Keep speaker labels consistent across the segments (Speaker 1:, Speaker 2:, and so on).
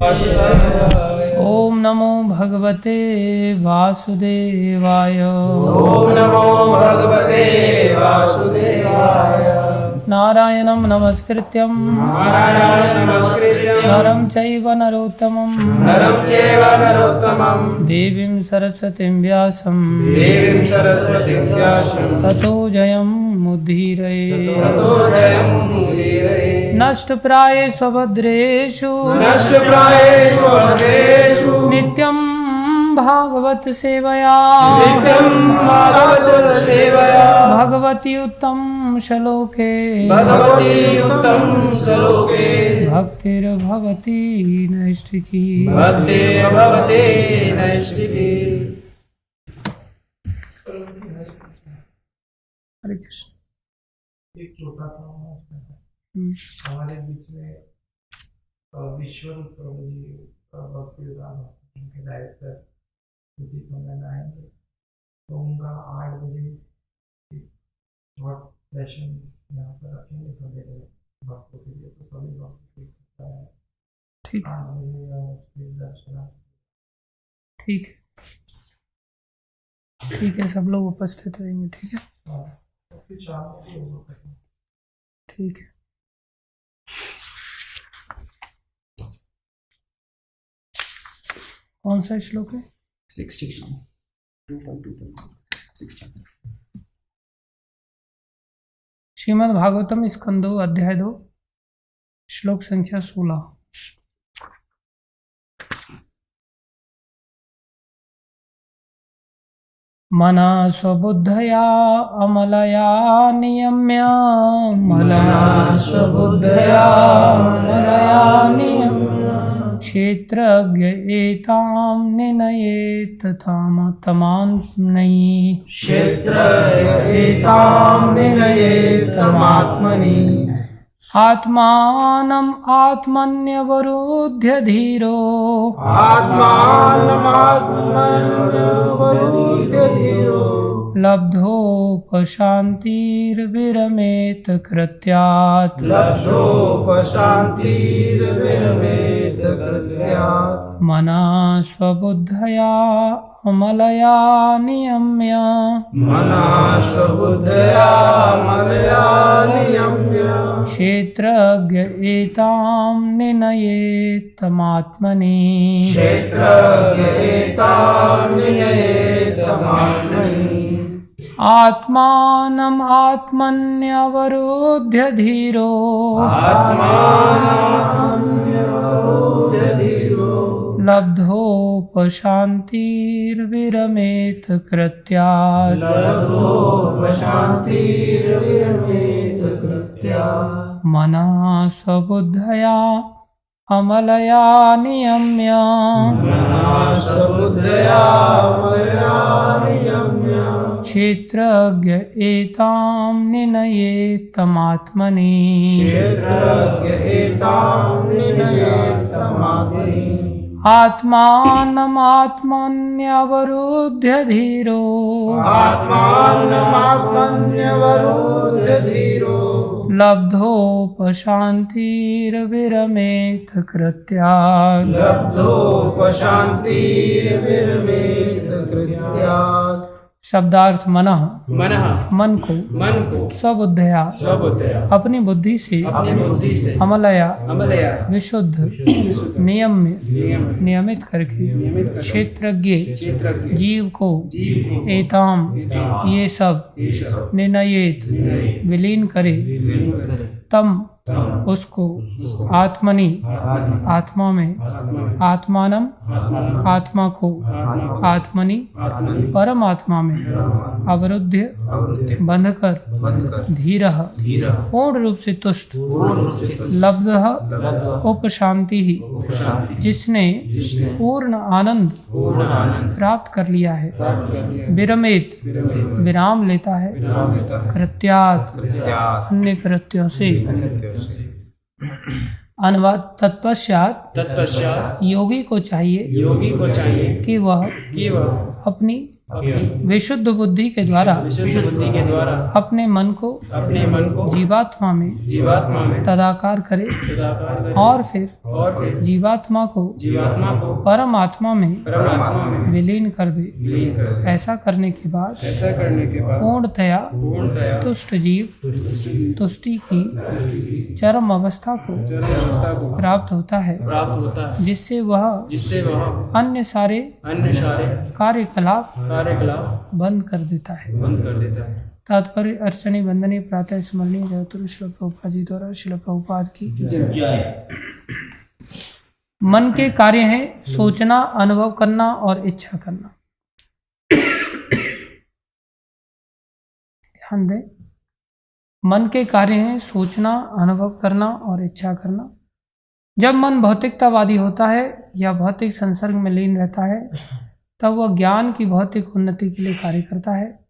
Speaker 1: ओम नमो भगवते वासुदेवाय।
Speaker 2: ओम नमो भगवते वासुदेवाय।
Speaker 1: नारायणं नमस्कृत्यं नरं चैव नरोत्तमं देवीं सरस्वतीं व्यासं ततो जयमुदीरये। नष्टप्रायेषु भद्रेषु नित्यं भागवत सेवया भगवती उत्तम श्लोके भक्तिर्भवती नैष्ठिकी। हरे कृष्ण।
Speaker 3: एक छोटा सा हमारे बीच में विश्वरूप प्रभु जी भक्ति उनके डायरेक्टर उसी समय में आएंगे, तो उनका 8 बजे शॉर्ट सेशन यहाँ पर रखेंगे सवेरे भक्तों के लिए। तो सभी भक्त
Speaker 1: ठीक
Speaker 3: 8 बजे दर्शन।
Speaker 1: ठीक है, सब लोग उपस्थित रहेंगे। ठीक है,
Speaker 3: फिर शाम को
Speaker 1: ठीक है। कौन सा श्लोक है?
Speaker 2: 16
Speaker 1: श्रीमद् भागवतम स्कंदो अध्याय 2 श्लोक संख्या 16। मना स्वबुद्धया अमलया नियम्य क्षेत्रज्ञ एतां निनयेत तमात्मनि। आत्मानम् आत्मन्यवरुध्य धीरो लब्धोपशान्तिर्विरमेत कृत्यात्। मना स्वबुद्धया अमलया नियम्य क्षेत्रज्ञ एतां निनयेत तमात्मनि। आत्मानम् आत्मन्यवरुध्य धीरो लब्धोपशान्तिर्विरमेत कृत्यात्। मना स्वबुद्धया अमलया नियम्य क्षेत्रज्ञ एतां निनयेत तमात्मनि। आत्मानम् आत्मन्यवरुध्य धीरो लब्धोपशान्तिर्विरमेत कृत्यात्। शब्दार्थ मनः मन को स्वबुद्धया अपनी बुद्धि से अमलया विशुद्ध नियमित करके क्षेत्रज्ञ जीव को एताम ये सब निनयेत विलीन करे तम उसको आत्मनि आत्मा में आत्मानम आत्मा को आत्मनि परमात्मा में अवरुद्ध बंधकर धीरः पूर्ण रूप से तुष्ट लब्धः उपशांति ही जिसने पूर्ण आनंद प्राप्त कर लिया है विरमेत विराम लेता है कृत्यात् अन्य कृत्यों से। अनुवाद तत्पश्चात योगी को चाहिए कि वह अपनी विशुद्ध बुद्धि के द्वारा
Speaker 2: विशुद्ध बुद्धि के द्वारा
Speaker 1: अपने मन को जीवात्मा में तदाकार करे और फिर जीवात्मा को परमात्मा में विलीन कर दे। ऐसा करने के बाद पूर्णतया तुष्ट जीव तुष्टि की चरम अवस्था को प्राप्त होता है, जिससे वह अन्य सारे कार्यकलाप बंद कर देता है। तात्पर्य अर्चनी वंदनीय प्रातः स्मरणीय जगतगुरु श्रील प्रभुपाद जी द्वारा श्रील प्रभुपाद की जय। मन के कार्य हैं सोचना, अनुभव करना और इच्छा करना। ध्यान दें, मन के कार्य हैं सोचना, अनुभव करना और इच्छा करना। जब मन भौतिकतावादी होता है या भौतिक संसर्ग में लीन रहता है, तब वह ज्ञान की भौतिक उन्नति के लिए कार्य करता है,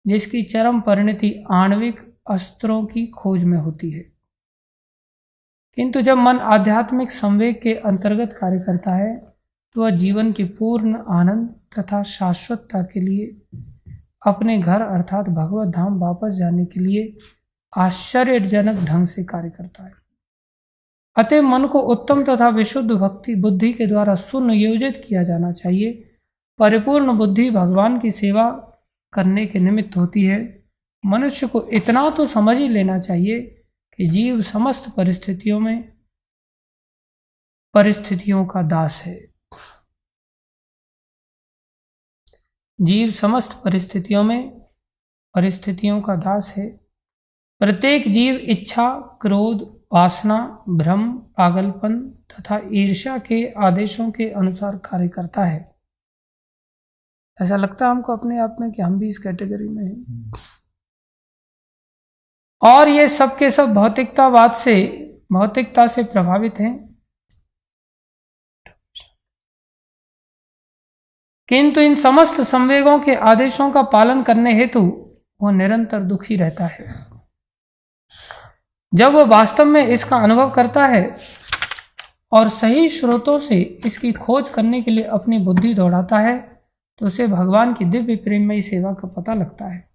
Speaker 1: जिसकी चरम परिणति आणविक अस्त्रों की खोज में होती है। किंतु जब मन आध्यात्मिक संवेग के अंतर्गत कार्य करता है, तो वह जीवन के पूर्ण आनंद तथा शाश्वतता के लिए अपने घर अर्थात भगवत धाम वापस जाने के लिए आश्चर्यजनक ढंग से कार्य करता है। अतः मन को उत्तम तथा विशुद्ध भक्ति बुद्धि के द्वारा सुनियोजित किया जाना चाहिए। परिपूर्ण बुद्धि भगवान की सेवा करने के निमित्त होती है। मनुष्य को इतना तो समझ ही लेना चाहिए कि जीव समस्त परिस्थितियों का दास है। जीव समस्त परिस्थितियों का दास है। प्रत्येक जीव इच्छा, क्रोध, वासना, भ्रम, पागलपन तथा ईर्ष्या के आदेशों के अनुसार कार्य करता है। ऐसा लगता है हमको अपने आप में कि हम भी इस कैटेगरी में हैं। और ये सब के सब भौतिकता से प्रभावित हैं। किंतु इन समस्त संवेगों के आदेशों का पालन करने हेतु वह निरंतर दुखी रहता है। जब वह वास्तव में इसका अनुभव करता है और सही स्रोतों से इसकी खोज करने के लिए अपनी बुद्धि दौड़ाता है, तो उसे भगवान की दिव्य प्रेममयी सेवा का पता लगता है।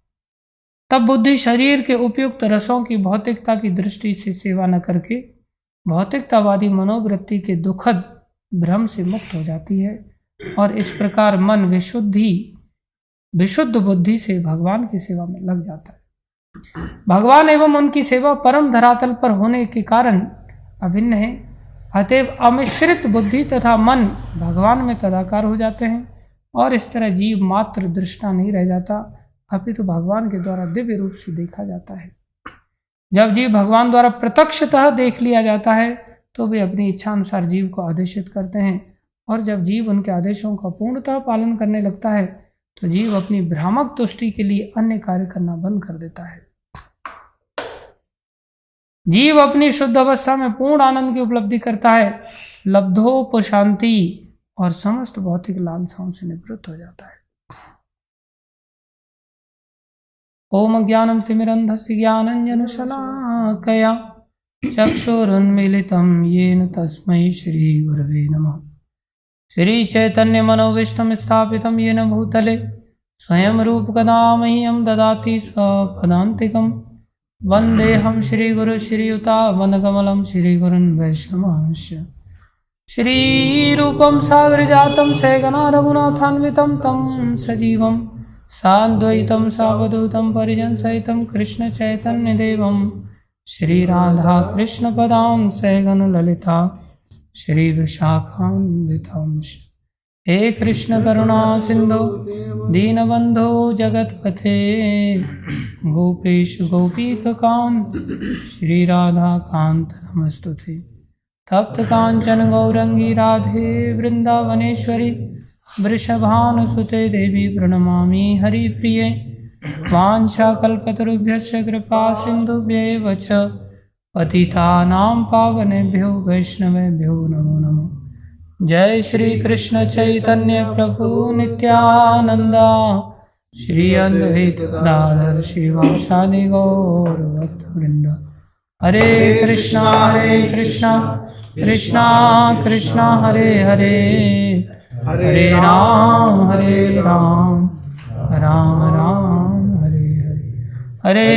Speaker 1: तब बुद्धि शरीर के उपयुक्त रसों की भौतिकता की दृष्टि से सेवा न करके भौतिकतावादी मनोवृत्ति के दुखद भ्रम से मुक्त हो जाती है, और इस प्रकार मन विशुद्ध बुद्धि से भगवान की सेवा में लग जाता है। भगवान एवं उनकी सेवा परम धरातल पर होने के कारण अभिन्न है। अतएव अमिश्रित बुद्धि तथा मन भगवान में तदाकार हो जाते हैं, और इस तरह जीव मात्र दृष्टा नहीं रह जाता, अपितु भगवान के द्वारा दिव्य रूप से देखा जाता है। जब जीव भगवान द्वारा प्रत्यक्षतः देख लिया जाता है, तो वे अपनी इच्छा अनुसार जीव को आदेशित करते हैं, और जब जीव उनके आदेशों का पूर्णतः पालन करने लगता है, तो जीव अपनी भ्रामक तुष्टि के लिए अन्य कार्य करना बंद कर देता है। जीव अपनी शुद्ध अवस्था में पूर्ण आनंद की उपलब्धि करता है, लब्धोपशांति और समस्त भौतिक लालसाओं से निवृत्त हो जाता है। ओम ज्ञानम तिमिरन्धस्य ज्ञानाञ्जनशलाकया चक्षुरुन्मीलितं येन तस्मै श्री गुरवे नमः। श्री चैतन्य मनोविष्टम स्थापितं येन भूतले स्वयं रूपकदा मह्यं ददाति स्वपदान्तिकं। वन्देऽहं श्रीगुरु श्रीयुतावनकमलं श्रीगुरुन् वैष्णवांश्च। श्रीरूपं सागरजातं सहगना रघुनाथान्वितं तं सजीवं साद्वैतं सावधूतं परिजनसहितं कृष्णचैतन्यदेवं श्रीराधाकृष्णपदां सहगन ललिता श्रीविशाखान्वितांश्च। हे कृष्ण करुणा सिंधु दीनबंधो जगत्पथे गोपेश गोपीकांत श्री राधा कांत नमस्तुते। तप्त कांचन गौरंगी राधे वृंदावनेश्वरी वृषभानुसुते देवी प्रणमामि हरिप्रिये। वाञ्छाकल्पतरुभ्यश्च कृपा सिन्धुभ्येव च पतितानां पावनेभ्यो वैष्णवेभ्यो नमो नमः। जय श्री कृष्ण चैतन्य प्रभु नित्यानंदा श्री अद्वैत गदाधर शिवासादि गौर भक्तवृंद। हरे कृष्णा कृष्णा कृष्णा हरे हरे, हरे राम राम राम हरे हरे, हरे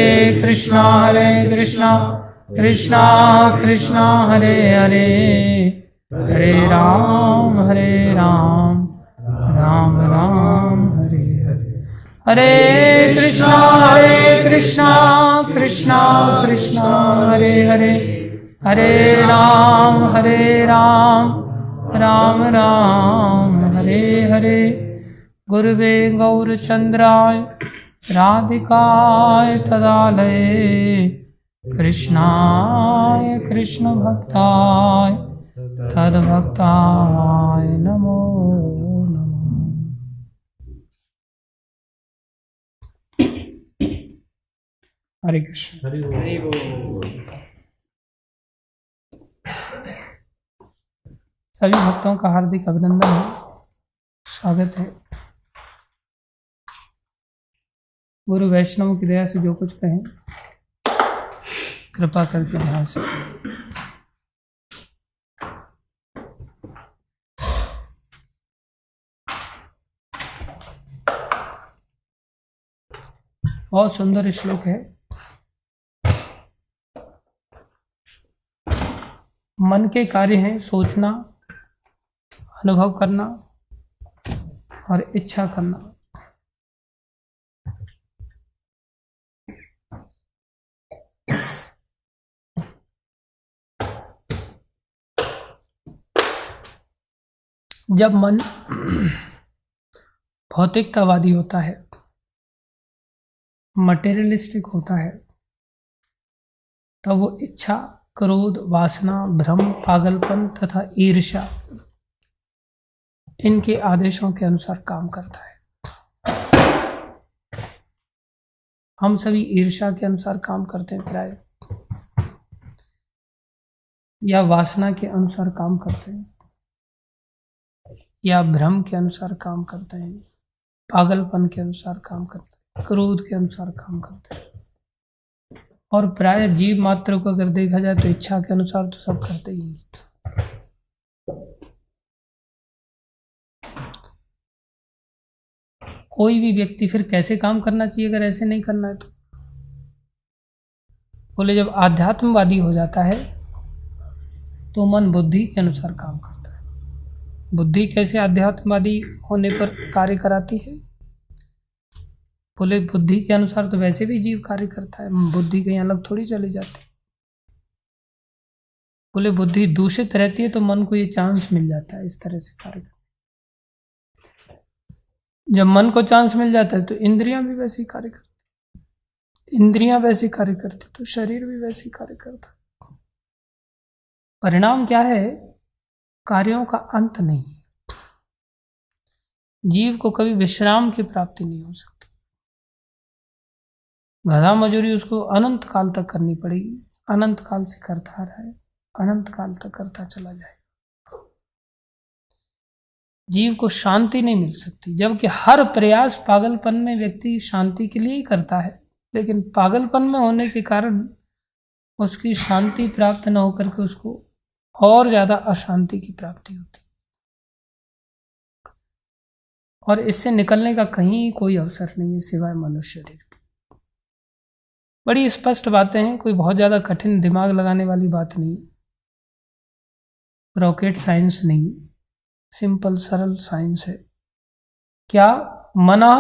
Speaker 1: कृष्णा कृष्णा कृष्णा हरे हरे, हरे राम राम राम हरे हरे, हरे कृष्णा कृष्णा कृष्णा हरे हरे, हरे राम राम राम हरे हरे। गुरुवे गौरचंद्राय राधिकाय तदालये, कृष्णाय कृष्ण भक्ताय तद्भक्ताय नमो नमः। हरे कृष्ण।
Speaker 2: हरि बोल।
Speaker 1: सभी भक्तों का हार्दिक अभिनंदन है, स्वागत है। गुरु वैष्णव की दया से जो कुछ कहें कृपा करके ध्यान से सुनिए। बहुत सुंदर श्लोक है। मन के कार्य हैं सोचना, अनुभव करना और इच्छा करना। जब मन भौतिकतावादी होता है, मटेरियलिस्टिक होता है, तब वो इच्छा, क्रोध, वासना, भ्रम, पागलपन तथा ईर्ष्या इनके आदेशों के अनुसार काम करता है। हम सभी ईर्ष्या के अनुसार काम करते हैं प्राय, या वासना के अनुसार काम करते हैं, या भ्रम के अनुसार काम करते हैं, पागलपन के अनुसार काम करते हैं, क्रोध के अनुसार काम करते हैं। और प्राय जीव मात्र को अगर देखा जाए तो इच्छा के अनुसार तो सब करते ही हैं। कोई भी व्यक्ति फिर कैसे काम करना चाहिए अगर ऐसे नहीं करना है तो? बोले जब आध्यात्मवादी हो जाता है तो मन बुद्धि के अनुसार काम करता है। बुद्धि कैसे आध्यात्मवादी होने पर कार्य कराती है? बोले बुद्धि के अनुसार तो वैसे भी जीव कार्य करता है, बुद्धि कहीं अलग थोड़ी चली जाती। बोले बुद्धि दूषित रहती है तो मन को ये चांस मिल जाता है इस तरह से कार्य करने। जब मन को चांस मिल जाता है तो इंद्रियां भी वैसे ही कार्य करती, इंद्रियां वैसे कार्य करती तो शरीर भी वैसे ही कार्य करता। परिणाम क्या है? कार्यों का अंत नहीं है। जीव को कभी विश्राम की प्राप्ति नहीं हो सकती। गधा मजूरी उसको अनंत काल तक करनी पड़ेगी, अनंत काल से करता आ रहा है, अनंत काल तक करता चला जाए। जीव को शांति नहीं मिल सकती, जबकि हर प्रयास पागलपन में व्यक्ति शांति के लिए ही करता है, लेकिन पागलपन में होने के कारण उसकी शांति प्राप्त न होकर के उसको और ज्यादा अशांति की प्राप्ति होती। और इससे निकलने का कहीं कोई अवसर नहीं है सिवाय मनुष्य शरीर के। बड़ी स्पष्ट बातें हैं, कोई बहुत ज्यादा कठिन दिमाग लगाने वाली बात नहीं, रॉकेट साइंस नहीं, सिंपल सरल साइंस है। क्या? मना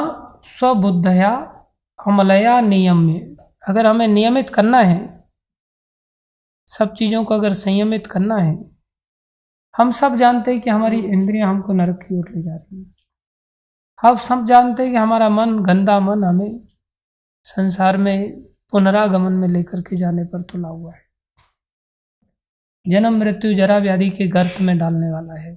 Speaker 1: स्वबुद्धया अमलया नियम्य। अगर हमें नियमित करना है, सब चीजों को अगर संयमित करना है, हम सब जानते हैं कि हमारी इंद्रियां हमको नरक की ओर ले जा रही हैं। हम सब जानते हैं कि हमारा मन, गंदा मन, हमें संसार में पुनरागमन में लेकर के जाने पर तुला हुआ है, जन्म मृत्यु जरा व्याधि के गर्त में डालने वाला है।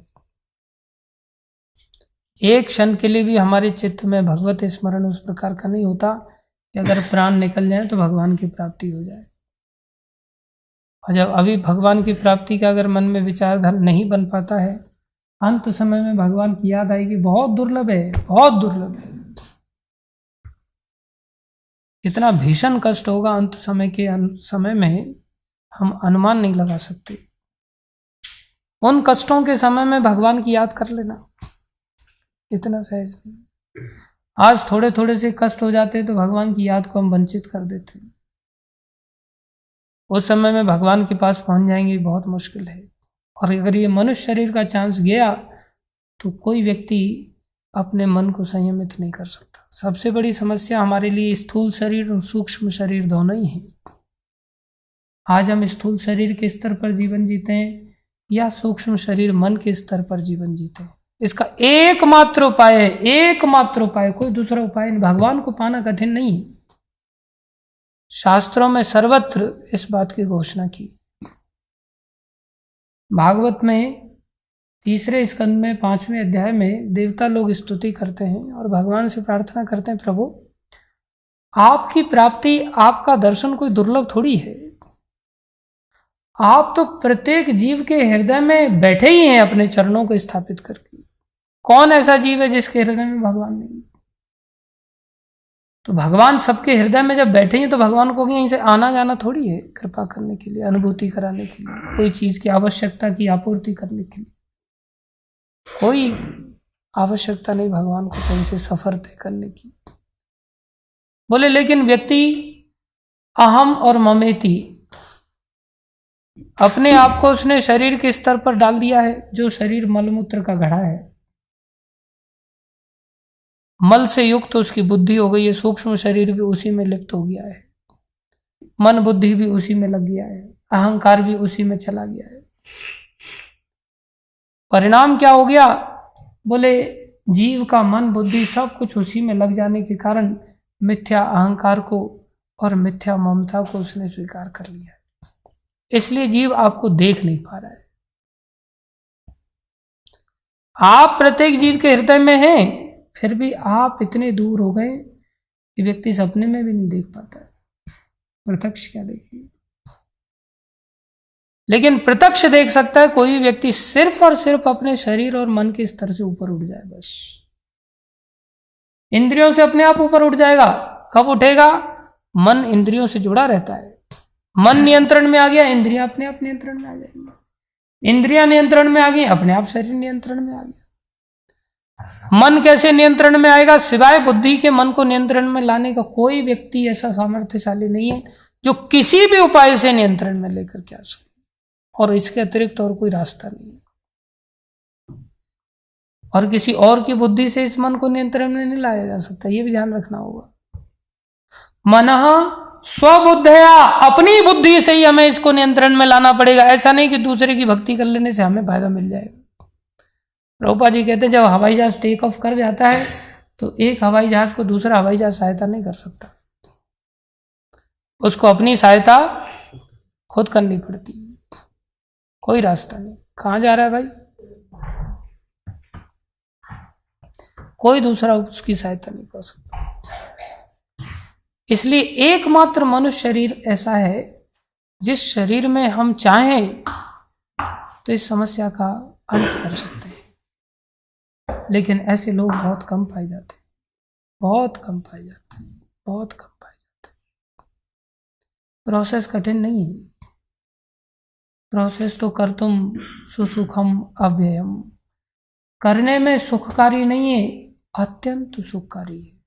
Speaker 1: एक क्षण के लिए भी हमारे चित्त में भगवत स्मरण उस प्रकार का नहीं होता कि अगर प्राण निकल जाए तो भगवान की प्राप्ति हो जाए। और जब अभी भगवान की प्राप्ति का अगर मन में विचारधारा नहीं बन पाता है, अंत समय में भगवान की याद आएगी, बहुत दुर्लभ है, बहुत दुर्लभ है। कितना भीषण कष्ट होगा अंत समय के समय में, हम अनुमान नहीं लगा सकते। उन कष्टों के समय में भगवान की याद कर लेना इतना सहज नहीं। आज थोड़े थोड़े से कष्ट हो जाते हैं तो भगवान की याद को हम वंचित कर देते हैं। उस समय में भगवान के पास पहुंच जाएंगे बहुत मुश्किल है। और अगर ये मनुष्य शरीर का चांस गया तो कोई व्यक्ति अपने मन को संयमित नहीं कर सकता। सबसे बड़ी समस्या हमारे लिए स्थूल शरीर और सूक्ष्म शरीर दोनों ही हैं। आज हम स्थूल शरीर के स्तर पर जीवन जीते हैं या सूक्ष्म शरीर मन के स्तर पर जीवन जीते हैं। इसका एकमात्र उपाय है, एकमात्र उपाय, कोई दूसरा उपाय नहीं। भगवान को पाना कठिन नहीं है। शास्त्रों में सर्वत्र इस बात की घोषणा की। भागवत में 3 स्कंद में 5वें अध्याय में देवता लोग स्तुति करते हैं और भगवान से प्रार्थना करते हैं, प्रभु आपकी प्राप्ति, आपका दर्शन कोई दुर्लभ थोड़ी है। आप तो प्रत्येक जीव के हृदय में बैठे ही हैं अपने चरणों को स्थापित करके। कौन ऐसा जीव है जिसके हृदय में भगवान नहीं? तो भगवान सबके हृदय में जब बैठे हैं तो भगवान को यहीं से आना जाना थोड़ी है कृपा करने के लिए, अनुभूति कराने के लिए, कोई चीज की आवश्यकता की आपूर्ति करने के लिए। कोई आवश्यकता नहीं भगवान को कहीं से सफर तय करने की। बोले लेकिन व्यक्ति अहम और ममेति, अपने आप को उसने शरीर के स्तर पर डाल दिया है। जो शरीर मलमूत्र का घड़ा है, मल से युक्त उसकी बुद्धि हो गई है। सूक्ष्म शरीर भी उसी में लिप्त हो गया है, मन बुद्धि भी उसी में लग गया है, अहंकार भी उसी में चला गया है। परिणाम क्या हो गया? बोले जीव का मन बुद्धि सब कुछ उसी में लग जाने के कारण मिथ्या अहंकार को और मिथ्या ममता को उसने स्वीकार कर लिया है। इसलिए जीव आपको देख नहीं पा रहा है। आप प्रत्येक जीव के हृदय में हैं, फिर भी आप इतने दूर हो गए कि व्यक्ति सपने में भी नहीं देख पाता है। प्रत्यक्ष क्या देखेगा? लेकिन प्रत्यक्ष देख सकता है कोई व्यक्ति सिर्फ और सिर्फ अपने शरीर और मन के स्तर से ऊपर उठ जाए बस। इंद्रियों से अपने आप ऊपर उठ जाएगा। कब उठेगा? मन इंद्रियों से जुड़ा रहता है। मन नियंत्रण में आ गया, इंद्रियां अपने आप नियंत्रण में आ जाएंगी। इंद्रियां नियंत्रण में आ गई, अपने आप शरीर नियंत्रण में आ गया। मन कैसे नियंत्रण में आएगा? सिवाय बुद्धि के मन को नियंत्रण में लाने का कोई व्यक्ति ऐसा सामर्थ्यशाली नहीं है जो किसी भी उपाय से नियंत्रण में लेकर के आ सके। और इसके अतिरिक्त और कोई रास्ता नहीं है। और किसी और की बुद्धि से इस मन को नियंत्रण में नहीं लाया जा सकता। ये भी ध्यान रखना होगा। मनः स्वबुद्धया, अपनी बुद्धि से ही हमें इसको नियंत्रण में लाना पड़ेगा। ऐसा नहीं कि दूसरे की भक्ति कर लेने से हमें फायदा मिल जाएगा। प्रभुपाद जी कहते हैं जब हवाई जहाज टेक ऑफ कर जाता है तो एक हवाई जहाज को दूसरा हवाई जहाज सहायता नहीं कर सकता। उसको अपनी सहायता खुद करनी पड़ती है। कोई रास्ता नहीं। कहां जा रहा है भाई? कोई दूसरा उसकी सहायता नहीं कर सकता। इसलिए एकमात्र मनुष्य शरीर ऐसा है जिस शरीर में हम चाहें तो इस समस्या का अंत कर सकते हैं। लेकिन ऐसे लोग बहुत कम पाए जाते हैं, बहुत कम पाए जाते हैं, बहुत कम पाए जाते हैं। प्रोसेस कठिन नहीं है। प्रोसेस तो कर्तुम सुसुखम अव्ययम, करने में सुखकारी नहीं है, अत्यंत सुखकारी है,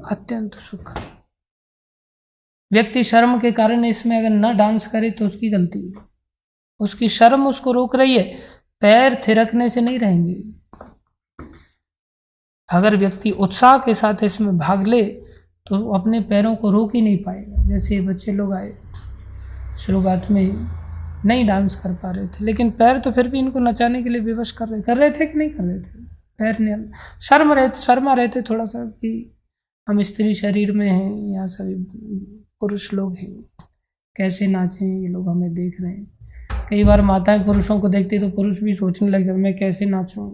Speaker 1: अत्यंत सुखकारी। व्यक्ति शर्म के कारण इसमें अगर न डांस करे तो उसकी गलती है। उसकी शर्म उसको रोक रही है। पैर थिरकने से नहीं रहेंगे। अगर व्यक्ति उत्साह के साथ इसमें भाग ले तो अपने पैरों को रोक ही नहीं पाएगा। जैसे बच्चे लोग आए, शुरुआत में नहीं डांस कर पा रहे थे, लेकिन पैर तो फिर भी इनको नचाने के लिए विवश कर रहे थे कि नहीं कर रहे थे? पैर ने शर्मा रहे थे थोड़ा सा कि हम स्त्री शरीर में हैं, यहाँ सभी पुरुष लोग हैं, कैसे नाचें, ये लोग हमें देख रहे हैं। कई बार माताएं पुरुषों को देखती तो पुरुष भी सोचने लग जाते मैं कैसे नाचूं।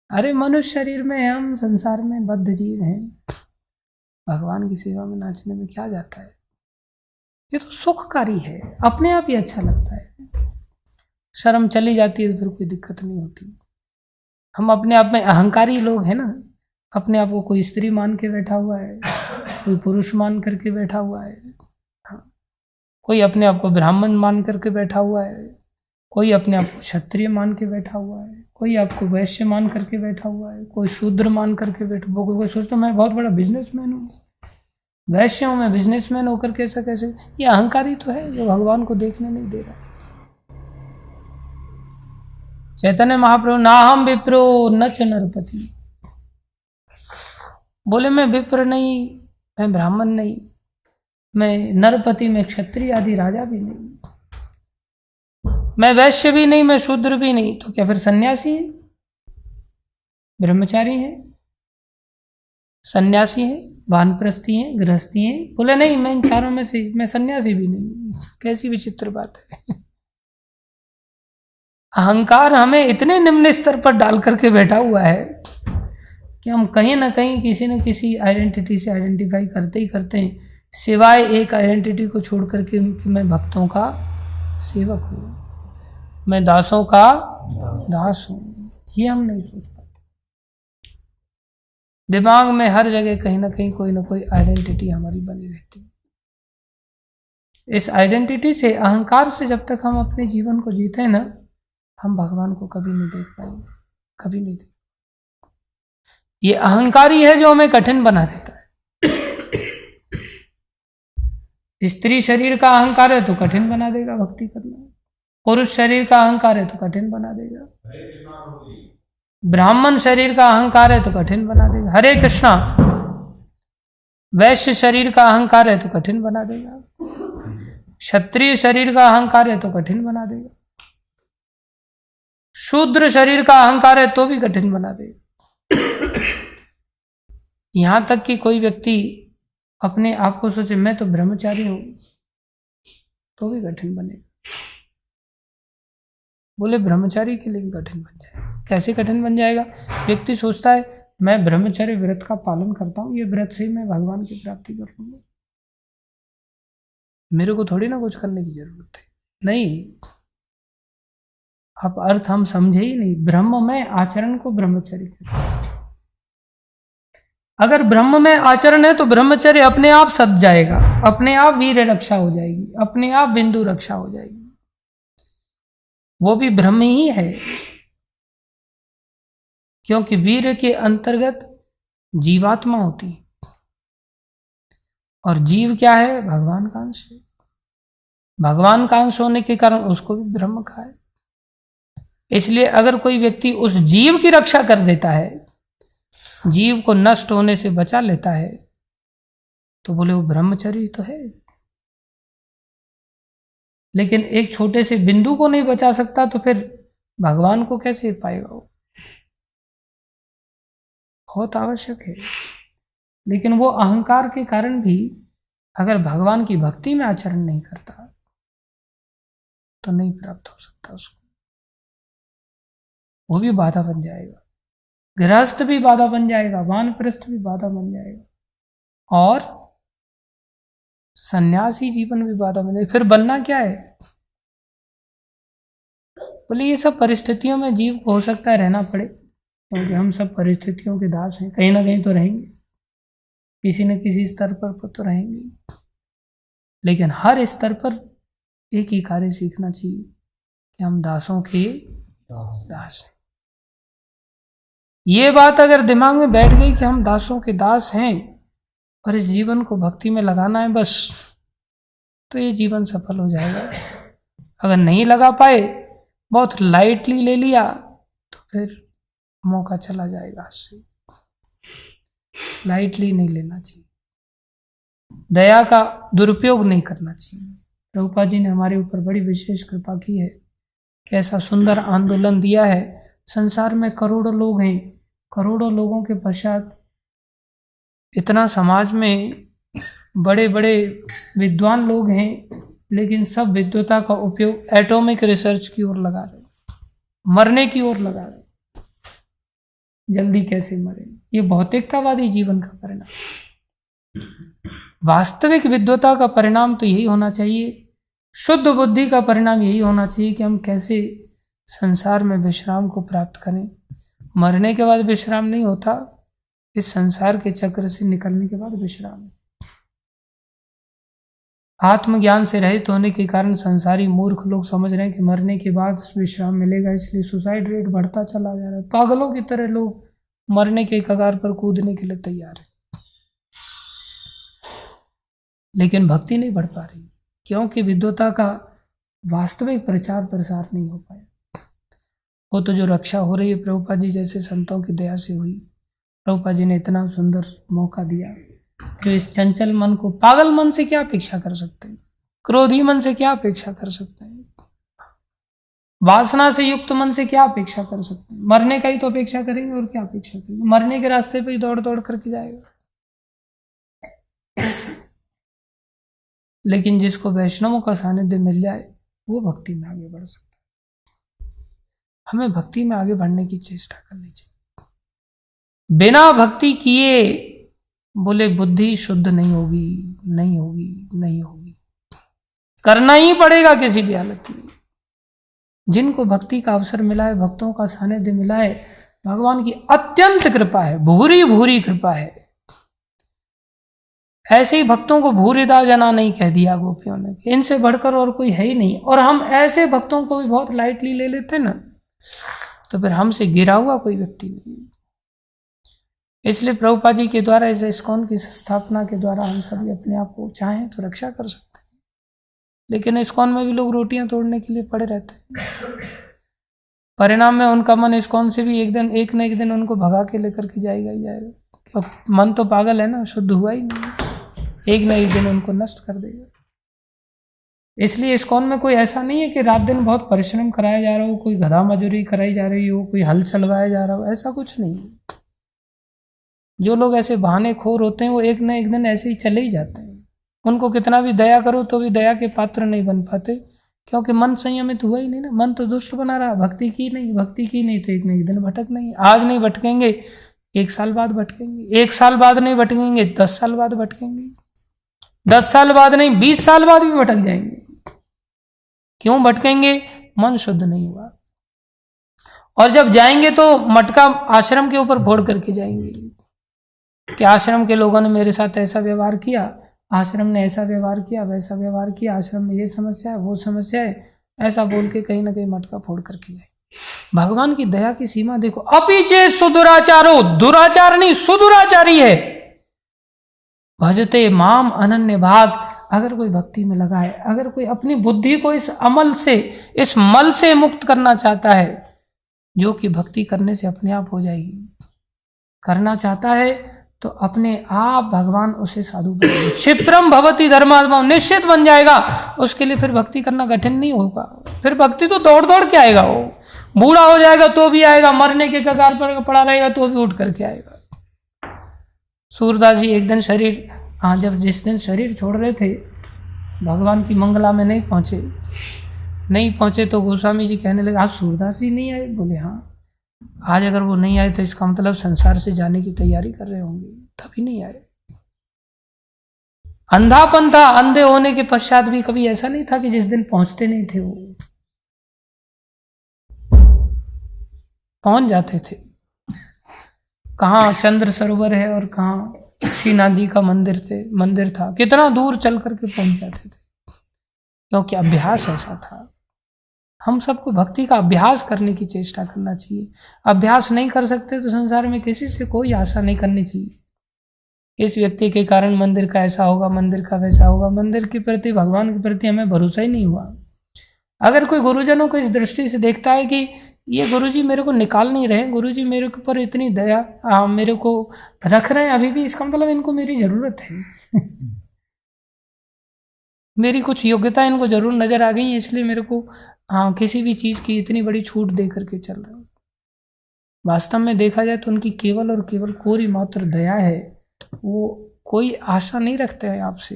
Speaker 1: अरे मनुष्य शरीर में हम संसार में बद्ध जीव हैं, भगवान की सेवा में नाचने में क्या जाता है? ये तो सुखकारी है, अपने आप ही अच्छा लगता है। शर्म चली जाती है तो फिर कोई दिक्कत नहीं होती। हम अपने आप में अहंकारी लोग हैं ना, अपने आप को कोई स्त्री मान के बैठा हुआ है, कोई पुरुष मान करके बैठा हुआ है, कोई अपने आप को ब्राह्मण मान करके बैठा हुआ है, कोई अपने आप को क्षत्रिय मान के बैठा हुआ है, कोई आपको वैश्य मान करके बैठा हुआ है, कोई शूद्र मान करके बैठा, वो कोई सोचता मैं बहुत बड़ा बिजनेसमैन हूँ, वैश्य हूँ मैं, बिजनेसमैन होकर कैसा कैसे, ये अहंकारी तो है जो भगवान को देखने नहीं दे रहा। चैतन्य महाप्रभु ना हम विप्रो न च नरपति, बोले मैं विप्र नहीं, मैं ब्राह्मण नहीं, मैं नरपति, मैं क्षत्रिय आदि राजा भी नहीं, मैं वैश्य भी नहीं, मैं शूद्र भी नहीं, तो क्या फिर सन्यासी है, ब्रह्मचारी है, सन्यासी है, वानप्रस्थी है, गृहस्थी है? बोले नहीं, मैं इन चारों में से, मैं सन्यासी भी नहीं। कैसी विचित्र बात है। अहंकार हमें इतने निम्न स्तर पर डाल करके बैठा हुआ है कि हम कहीं ना कहीं किसी न किसी आइडेंटिटी से आइडेंटिफाई करते ही करते हैं, सिवाय एक आइडेंटिटी को छोड़ करके कि मैं भक्तों का सेवक हूँ, मैं दासों का दास हूँ। ये हम नहीं सोच पाते। दिमाग में हर जगह कहीं ना कहीं कोई ना कोई आइडेंटिटी हमारी बनी रहती है। इस आइडेंटिटी से, अहंकार से जब तक हम अपने जीवन को जीते हैं ना, हम भगवान को कभी नहीं देख पाएंगे, कभी नहीं देख। ये अहंकारी है जो हमें कठिन बना देता है। स्त्री शरीर का अहंकार है तो कठिन बना देगा भक्ति करना, पुरुष शरीर का अहंकार है तो कठिन बना देगा, ब्राह्मण शरीर का अहंकार है तो कठिन बना देगा, हरे कृष्णा। वैश्य शरीर का अहंकार है तो कठिन बना देगा, क्षत्रिय शरीर का अहंकार है तो कठिन बना देगा, शूद्र शरीर का अहंकार है तो भी कठिन बना देगा। यहां तक कि कोई व्यक्ति अपने आप को सोचे मैं तो ब्रह्मचारी हूं, तो भी कठिन बनेगा। बोले ब्रह्मचारी के लिए भी कठिन बन जाएगा। कैसे कठिन बन जाएगा? व्यक्ति सोचता है मैं ब्रह्मचर्य व्रत का पालन करता हूं, ये व्रत से ही मैं भगवान की प्राप्ति कर लूंगा, मेरे को थोड़ी ना कुछ करने की जरूरत है। नहीं, आप अर्थ हम समझे ही नहीं। ब्रह्म में आचरण को ब्रह्मचर्य कहते हैं। अगर ब्रह्म में आचरण है तो ब्रह्मचर्य अपने आप सद जाएगा, अपने आप वीर रक्षा हो जाएगी, अपने आप बिंदु रक्षा हो जाएगी। वो भी ब्रह्म ही है, क्योंकि वीर के अंतर्गत जीवात्मा होती है, और जीव क्या है? भगवान का अंश है। भगवान का अंश होने के कारण उसको भी ब्रह्म कहा है। इसलिए अगर कोई व्यक्ति उस जीव की रक्षा कर देता है, जीव को नष्ट होने से बचा लेता है, तो बोले वो ब्रह्मचर्य तो है। लेकिन एक छोटे से बिंदु को नहीं बचा सकता तो फिर भगवान को कैसे पाएगा? वो बहुत आवश्यक है। लेकिन वो अहंकार के कारण भी अगर भगवान की भक्ति में आचरण नहीं करता तो नहीं प्राप्त हो सकता उसको। वो भी बाधा बन जाएगा, गृहस्थ भी बाधा बन जाएगा, वानप्रस्थ भी बाधा बन जाएगा, और सन्यासी जीवन भी बाधा बन जाएगा। फिर बनना क्या है? बोले ये सब परिस्थितियों में जीव को हो सकता है रहना पड़े, क्योंकि हम सब परिस्थितियों के दास हैं। कहीं ना कहीं तो रहेंगे, किसी न किसी स्तर पर तो रहेंगे। लेकिन हर स्तर पर एक ही कार्य सीखना चाहिए कि हम दासों के दास हैं। ये बात अगर दिमाग में बैठ गई कि हम दासों के दास हैं और इस जीवन को भक्ति में लगाना है बस, तो ये जीवन सफल हो जाएगा। अगर नहीं लगा पाए, बहुत लाइटली ले लिया, तो फिर मौका चला जाएगा हाथ से। लाइटली नहीं लेना चाहिए, दया का दुरुपयोग नहीं करना चाहिए। प्रभुपाद जी ने हमारे ऊपर बड़ी विशेष कृपा की है, कैसा सुंदर आंदोलन दिया है। संसार में करोड़ों लोग हैं, करोड़ों लोगों के पश्चात इतना समाज में बड़े बड़े विद्वान लोग हैं, लेकिन सब विद्वता का उपयोग एटॉमिक रिसर्च की ओर लगा रहे, मरने की ओर लगा रहे। जल्दी कैसे मरे, ये भौतिकतावादी जीवन का परिणाम। वास्तविक विद्वता का परिणाम तो यही होना चाहिए, शुद्ध बुद्धि का परिणाम यही होना चाहिए कि हम कैसे संसार में विश्राम को प्राप्त करें। मरने के बाद विश्राम नहीं होता, इस संसार के चक्र से निकलने के बाद विश्राम। आत्मज्ञान से रहित होने के कारण संसारी मूर्ख लोग समझ रहे हैं कि मरने के बाद विश्राम मिलेगा, इसलिए सुसाइड रेट बढ़ता चला जा रहा है। पागलों की तरह लोग मरने के कगार पर कूदने के लिए तैयार है, लेकिन भक्ति नहीं बढ़ पा रही, क्योंकि विद्वता का वास्तविक प्रचार प्रसार नहीं हो पाया। वो तो जो रक्षा हो रही है प्रभुपाद जी जैसे संतों की दया से हुई। प्रभुपाद जी ने इतना सुंदर मौका दिया कि इस चंचल मन को, पागल मन से क्या अपेक्षा कर सकते हैं, क्रोधी मन से क्या अपेक्षा कर सकते हैं, वासना से युक्त मन से क्या अपेक्षा कर सकते हैं। मरने का ही तो अपेक्षा करेंगे, और क्या अपेक्षा करेंगे। मरने के रास्ते पे ही दौड़ दौड़ करके जाएगा। लेकिन जिसको वैष्णवों का सानिध्य मिल जाए वो भक्ति में आगे बढ़ सकता है। हमें भक्ति में आगे बढ़ने की चेष्टा करनी चाहिए। बिना भक्ति किए बोले बुद्धि शुद्ध नहीं होगी, नहीं होगी, नहीं होगी। करना ही पड़ेगा किसी भी हालत में। जिनको भक्ति का अवसर मिला है, भक्तों का सानिध्य मिला है, भगवान की अत्यंत कृपा है, भूरी भूरी कृपा है। ऐसे ही भक्तों को भूरिदा जना नहीं कह दिया गोपियों ने, इनसे बढ़कर और कोई है ही नहीं। और हम ऐसे भक्तों को भी बहुत लाइटली ले लेते हैं ना, तो फिर हमसे गिरा हुआ कोई व्यक्ति नहीं। इसलिए प्रभुपाद जी के द्वारा, इस इस्कॉन की स्थापना के द्वारा हम सभी अपने आप को चाहें तो रक्षा कर सकते हैं। लेकिन इस्कॉन में भी लोग रोटियां तोड़ने के लिए पड़े रहते हैं। परिणाम में उनका मन इस्कॉन से भी एक न एक दिन उनको भगा के लेकर के जाएगा ही जाएगा, क्योंकि मन तो पागल है ना, शुद्ध हुआ ही नहीं, एक न एक दिन उनको नष्ट कर देगा। इसलिए इस्कॉन में कोई ऐसा नहीं है कि रात दिन बहुत परिश्रम कराया जा रहा हो, कोई गधा मजूरी कराई जा रही हो, कोई हल चलवाया जा रहा हो, ऐसा कुछ नहीं है। जो लोग ऐसे बहाने खोर होते हैं वो एक न एक दिन ऐसे ही चले ही जाते हैं। उनको कितना भी दया करो तो भी दया के पात्र नहीं बन पाते, क्योंकि मन संयमित हुआ ही नहीं ना। मन तो दुष्ट बना रहा, भक्ति की नहीं, भक्ति की नहीं तो एक न एक दिन भटक नहीं। आज नहीं भटकेंगे, 1 साल बाद भटकेंगे, 1 साल बाद नहीं भटकेंगे, 10 साल बाद भटकेंगे, 10 साल बाद नहीं, 20 साल बाद भी भटक जाएंगे। क्यों भटकेंगे? मन शुद्ध नहीं हुआ। और जब जाएंगे तो मटका आश्रम के ऊपर फोड़ करके जाएंगे कि आश्रम के लोगों ने मेरे साथ ऐसा व्यवहार किया, आश्रम ने ऐसा व्यवहार किया, वैसा व्यवहार किया, आश्रम में ये समस्या है, वो समस्या है, ऐसा बोल के कहीं ना कहीं मटका फोड़ करके जाए। भगवान की दया की सीमा देखो। अपीचे सुदुराचारो, दुराचार नहीं, सुदुराचारी है। भजते माम अनन्य भाग। अगर कोई भक्ति में लगा है, अगर कोई अपनी बुद्धि को इस अमल से, इस मल से मुक्त करना चाहता है, जो कि भक्ति करने से अपने आप हो जाएगी, करना चाहता है तो अपने आप भगवान उसे साधु बनाएंगे। क्षिप्रम भवति धर्मात्मा, निश्चित बन जाएगा। उसके लिए फिर भक्ति करना कठिन नहीं होगा। फिर भक्ति तो दौड़ दौड़ के आएगा। वो बूढ़ा हो जाएगा तो भी आएगा, मरने के कगार पर पड़ा रहेगा तो भी उठ करके आएगा। सूरदास जी एक दिन शरीर, जब जिस दिन शरीर छोड़ रहे थे, भगवान की मंगला में नहीं पहुंचे तो गोस्वामी जी कहने लगे, आज सूरदास जी नहीं आए? बोले हाँ, आज अगर वो नहीं आए तो इसका मतलब संसार से जाने की तैयारी कर रहे होंगे, तभी नहीं आए। अंधापन था, अंधे होने के पश्चात भी कभी ऐसा नहीं था कि जिस दिन पहुंचते नहीं थे वो पहुंच जाते थे। कहाँ चंद्र सरोवर है और कहाँ श्रीनाथ जी का मंदिर था, कितना दूर चल करके पहुंच जाते थे, क्योंकि अभ्यास ऐसा था। हम सबको भक्ति का अभ्यास करने की चेष्टा करना चाहिए। अभ्यास नहीं कर सकते तो संसार में किसी से कोई आशा नहीं करनी चाहिए। इस व्यक्ति के कारण मंदिर का ऐसा होगा, मंदिर का वैसा होगा। मंदिर के प्रति, भगवान के प्रति हमें भरोसा ही नहीं हुआ। अगर कोई गुरुजनों को इस दृष्टि से देखता है कि ये गुरुजी मेरे को निकाल नहीं रहे, गुरुजी मेरे ऊपर इतनी दया, मेरे को रख रहे हैं अभी भी, इसका मतलब इनको मेरी जरूरत है मेरी कुछ योग्यता इनको जरूर नजर आ गई है, इसलिए मेरे को किसी भी चीज की इतनी बड़ी छूट दे करके चल रहे हो। वास्तव में देखा जाए तो उनकी केवल और केवल कोरी मात्र दया है। वो कोई आशा नहीं रखते हैं आपसे।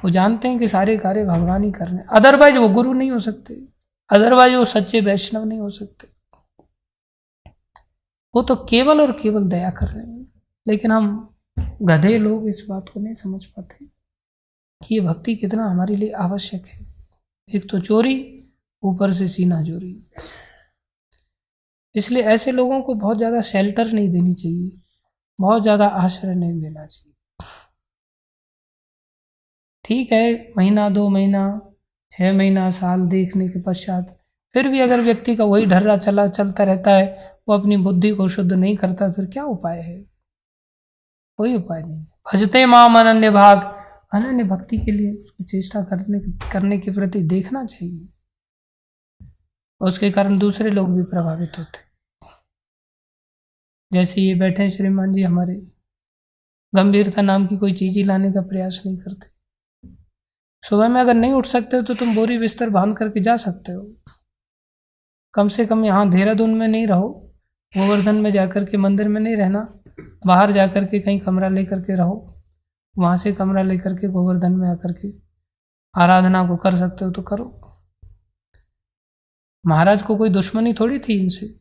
Speaker 1: वो जानते हैं कि सारे कार्य भगवान ही कर रहे हैं, अदरवाइज वो गुरु नहीं हो सकते, अदरवाइज वो सच्चे वैष्णव नहीं हो सकते। वो तो केवल और केवल दया कर रहे हैं। लेकिन हम गधे लोग इस बात को नहीं समझ पाते कि ये भक्ति कितना हमारे लिए आवश्यक है। एक तो चोरी, ऊपर से सीना चोरी। इसलिए ऐसे लोगों को बहुत ज्यादा शेल्टर नहीं देनी चाहिए, बहुत ज्यादा आश्रय नहीं देना चाहिए। ठीक है, महीना 2 महीना 6 महीना साल देखने के पश्चात फिर भी अगर व्यक्ति का वही ढर्रा चलता रहता है, वो अपनी बुद्धि को शुद्ध नहीं करता, फिर क्या उपाय है? कोई उपाय नहीं। भजते माम अनन्य भाग, अनन्य भक्ति के लिए उसको चेष्टा करने के प्रति देखना चाहिए, उसके कारण दूसरे लोग भी प्रभावित होते। जैसे ये बैठे हैं श्रीमान जी हमारे, गंभीरता नाम की कोई चीज ही लाने का प्रयास नहीं करते। सुबह में अगर नहीं उठ सकते हो तो तुम बोरी बिस्तर बांध करके जा सकते हो, कम से कम यहाँ देहरादून में नहीं रहो, गोवर्धन में जाकर के मंदिर में नहीं रहना, बाहर जाकर के कहीं कमरा लेकर के रहो, वहां से कमरा लेकर के गोवर्धन में आकर के आराधना को कर सकते हो तो करो। महाराज को कोई दुश्मनी थोड़ी थी इनसे,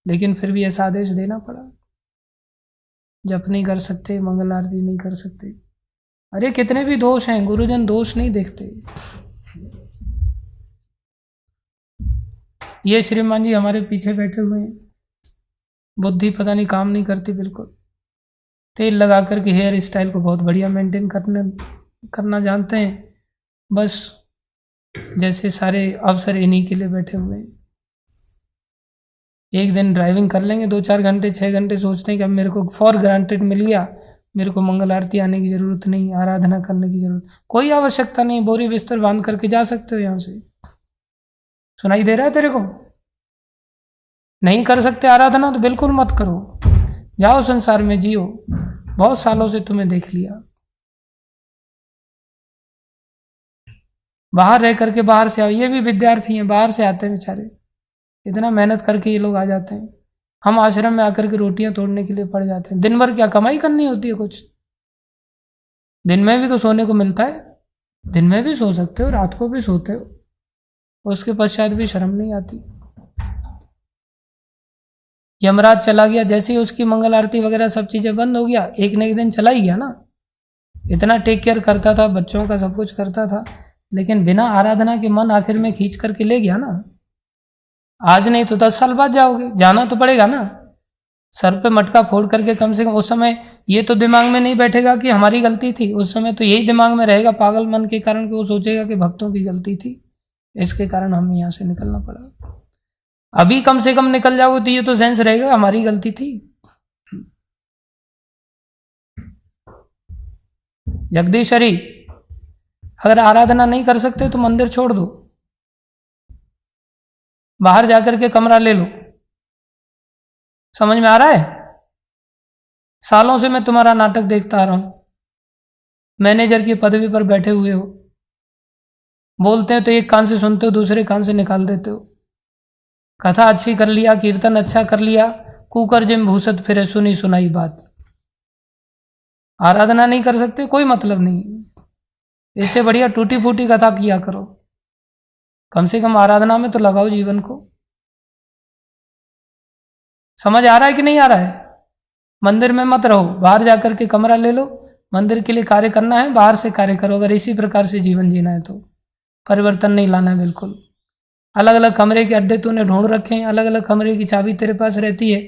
Speaker 1: लेकिन फिर भी ऐसा आदेश देना पड़ा। जप नहीं कर सकते, मंगल आरती नहीं कर सकते। अरे कितने भी दोष हैं, गुरुजन दोष नहीं देखते। ये श्रीमान जी हमारे पीछे बैठे हुए हैं, बुद्धि पता नहीं काम नहीं करती बिल्कुल, तेल लगा करके हेयर स्टाइल को बहुत बढ़िया मेंटेन करना जानते हैं, बस जैसे सारे अवसर इन्हीं के लिए बैठे हुए हैं। एक दिन ड्राइविंग कर लेंगे 2-4 घंटे 6 घंटे, सोचते हैं कि अब मेरे को फॉर ग्रांटेड मिल गया, मेरे को मंगल आरती आने की जरूरत नहीं, आराधना करने की जरूरत, कोई आवश्यकता नहीं, बोरी बिस्तर बांध करके जा सकते हो यहाँ से। सुनाई दे रहा है तेरे को? नहीं कर सकते आराधना तो बिल्कुल मत करो, जाओ संसार में जियो, बहुत सालों से तुम्हें देख लिया। बाहर रह करके बाहर से आओ, ये भी विद्यार्थी हैं, बाहर से आते हैं बेचारे, इतना मेहनत करके ये लोग आ जाते हैं, हम आश्रम में आकर के रोटियां तोड़ने के लिए पड़ जाते हैं। दिन भर क्या कमाई करनी होती है कुछ? दिन में भी तो सोने को मिलता है, दिन में भी सो सकते हो, रात को भी सोते हो, उसके पश्चात भी शर्म नहीं आती। यमराज चला गया, जैसे ही उसकी मंगल आरती वगैरह सब चीजें बंद हो गया, एक न एक दिन चला ही गया ना। इतना टेक केयर करता था, बच्चों का सब कुछ करता था, लेकिन बिना आराधना के मन आखिर में खींच करके ले गया ना। आज नहीं तो 10 साल बाद जाओगे, जाना तो पड़ेगा ना। सर पे मटका फोड़ करके कम से कम उस समय ये तो दिमाग में नहीं बैठेगा कि हमारी गलती थी, उस समय तो यही दिमाग में रहेगा पागल मन के कारण कि वो सोचेगा कि भक्तों की गलती थी, इसके कारण हमें यहाँ से निकलना पड़ा। अभी कम से कम निकल जाओगे तो ये तो सेंस रहेगा हमारी गलती थी। जगदीशरी, अगर आराधना नहीं कर सकते तो मंदिर छोड़ दो, बाहर जाकर के कमरा ले लो। समझ में आ रहा है? सालों से मैं तुम्हारा नाटक देखता आ रहा हूं, मैनेजर की पदवी पर बैठे हुए हो, बोलते हैं तो एक कान से सुनते हो, दूसरे कान से निकाल देते हो। कथा अच्छी कर लिया, कीर्तन अच्छा कर लिया, कुकर जिम भूसत फिरे सुनी सुनाई बात। आराधना नहीं कर सकते, कोई मतलब नहीं, इससे बढ़िया टूटी फूटी कथा किया करो, कम से कम आराधना में तो लगाओ जीवन को। समझ आ रहा है कि नहीं आ रहा है? मंदिर में मत रहो, बाहर जाकर के कमरा ले लो, मंदिर के लिए कार्य करना है, बाहर से कार्य करो। अगर इसी प्रकार से जीवन जीना है तो परिवर्तन नहीं लाना है बिल्कुल। अलग अलग कमरे के अड्डे तूने ढूंढ रखे हैं, अलग अलग कमरे की चाबी तेरे पास रहती है।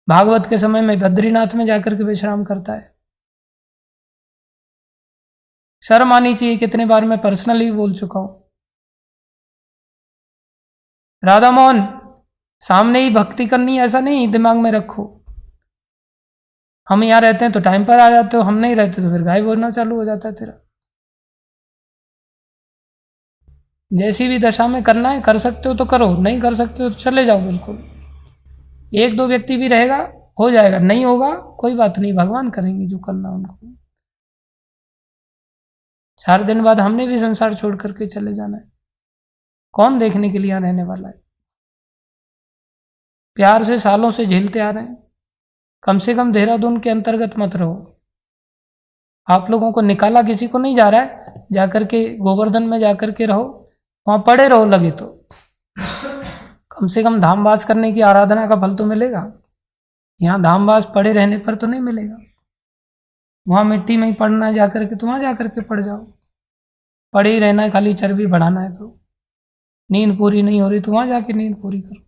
Speaker 1: भागवत के समय में बद्रीनाथ में जाकर के विश्राम करता है। शर्म आनी चाहिए, कितने बार मैं पर्सनली बोल चुका हूं। राधा मोहन, सामने ही भक्ति करनी ऐसा नहीं दिमाग में रखो। हम यहां रहते हैं तो टाइम पर आ जाते हो, हम नहीं रहते तो फिर गायब होना चालू हो जाता है तेरा। जैसी भी दशा में करना है कर सकते हो तो करो, नहीं कर सकते हो तो चले जाओ बिल्कुल। 1-2 व्यक्ति भी रहेगा, हो जाएगा, नहीं होगा कोई बात नहीं, भगवान करेंगे जो करना उनको। 4 दिन बाद हमने भी संसार छोड़ करके चले जाना है, कौन देखने के लिए यहां रहने वाला है? प्यार से सालों से झेलते आ रहे हैं, कम से कम देहरादून के अंतर्गत मत रहो। आप लोगों को निकाला किसी को नहीं जा रहा है, जाकर के गोवर्धन में जाकर के रहो, वहां पड़े रहो लगे तो, कम से कम धामवास करने की आराधना का फल तो मिलेगा। यहाँ धामवास पड़े रहने पर तो नहीं मिलेगा। वहां मिट्टी में ही पड़ना है जाकर के, तो वहां जाकर के पड़ जाओ। पड़े ही रहना है, खाली चर्बी बढ़ाना है तो, नींद पूरी नहीं हो रही तो वहां जाके नींद पूरी करो।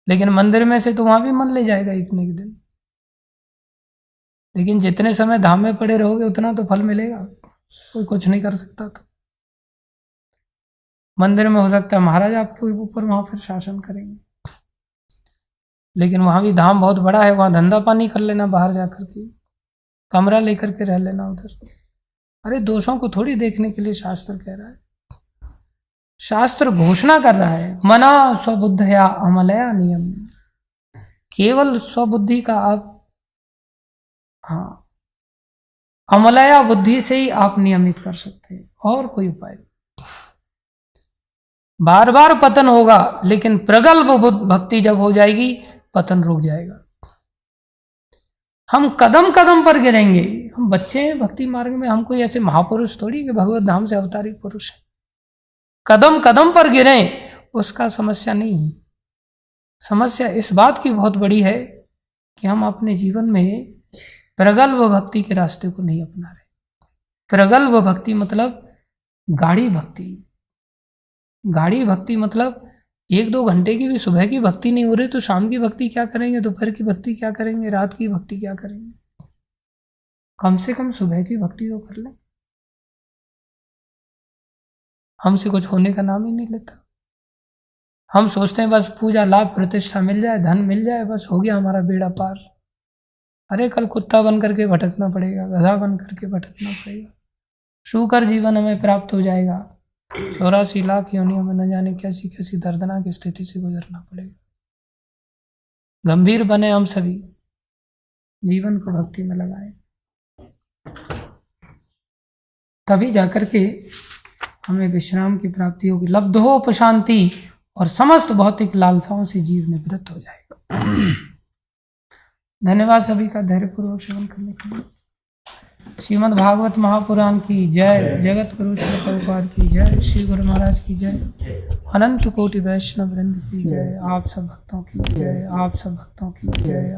Speaker 1: लेकिन मंदिर में से तो वहां भी मन ले जाएगा एक न एक दिन। लेकिन जितने समय धाम में पड़े रहोगे उतना तो फल मिलेगा, कोई कुछ नहीं कर सकता। तो मंदिर में हो सकता है महाराज आपके ऊपर वहां फिर शासन करेंगे, लेकिन वहां भी धाम बहुत बड़ा है, वहां धंधा पानी कर लेना, बाहर जाकर के कमरा लेकर के रह लेना उधर। अरे दोषों को थोड़ी देखने के लिए शास्त्र कह रहा है, शास्त्र घोषणा कर रहा है, मना स्वबुद्धया अमलया नियम, केवल स्वबुद्धि का आप, हाँ, अमलया बुद्धि से ही आप नियमित कर सकते हैं, और कोई उपाय नहीं। बार बार पतन होगा, लेकिन प्रगल्भ भक्ति जब हो जाएगी पतन रुक जाएगा। हम कदम कदम पर गिरेंगे, हम बच्चे हैं भक्ति मार्ग में, हम कोई ऐसे महापुरुष थोड़ी कि भगवत धाम से अवतारित पुरुष है। कदम कदम पर गिरें उसका समस्या नहीं है, समस्या इस बात की बहुत बड़ी है कि हम अपने जीवन में प्रगल्भ भक्ति के रास्ते को नहीं अपना रहे। प्रगल्भ भक्ति मतलब गाढ़ी भक्ति, गाढ़ी भक्ति मतलब 1-2 घंटे की भी सुबह की भक्ति नहीं हो रही तो शाम की भक्ति क्या करेंगे, दोपहर की भक्ति क्या करेंगे, रात की भक्ति क्या करेंगे। कम से कम सुबह की भक्ति तो कर लें। हमसे कुछ होने का नाम ही नहीं लेता। हम सोचते हैं बस पूजा लाभ प्रतिष्ठा मिल जाए, धन मिल जाए, बस हो गया हमारा बेड़ा पार। अरे कल कुत्ता बन करके भटकना पड़ेगा, गधा बन करके भटकना पड़ेगा, शूकर जीवन हमें प्राप्त हो जाएगा, 84 लाख योनियों में न जाने कैसी कैसी दर्दनाक स्थिति से गुजरना पड़ेगा। गंभीर बने हम सभी, जीवन को भक्ति में लगाएं, तभी जाकर के हमें विश्राम की प्राप्ति होगी। लब्ध हो उपशांति और समस्त भौतिक लालसाओं से जीव निवृत्त हो जाएगा। धन्यवाद सभी का धैर्यपूर्वक श्रवण करने के लिए। श्रीमद् भागवत महापुराण की जय, जगत गुरु श्री प्रभुपाद की जय, श्री गुरु महाराज की जय, अनंत कोटि वैष्णव वृंद की जय, आप सब भक्तों की जय, आप सब भक्तों की जय।